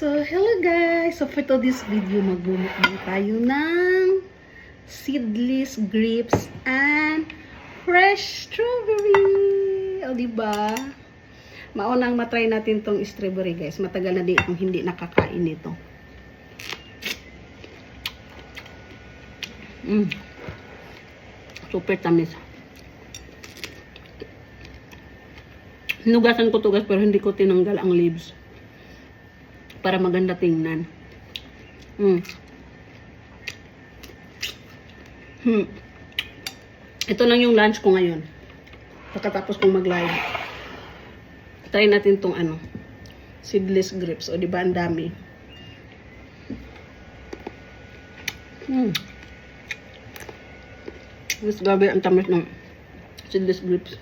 So, hello guys! So, for today's video, magbumukbang tayo ng seedless grapes and fresh strawberry! O, diba? Maunang matry natin tong strawberry, guys. Matagal na din akong hindi nakakain nito. Super tamis. Hinugasan ko to, guys, pero hindi ko tinanggal ang leaves. Para maganda tingnan. Ito lang yung lunch ko ngayon. Pagkatapos kong mag-live. Try natin tong seedless grapes. O, diba? Ang dami. Mas grabe ang tamis ng seedless grapes.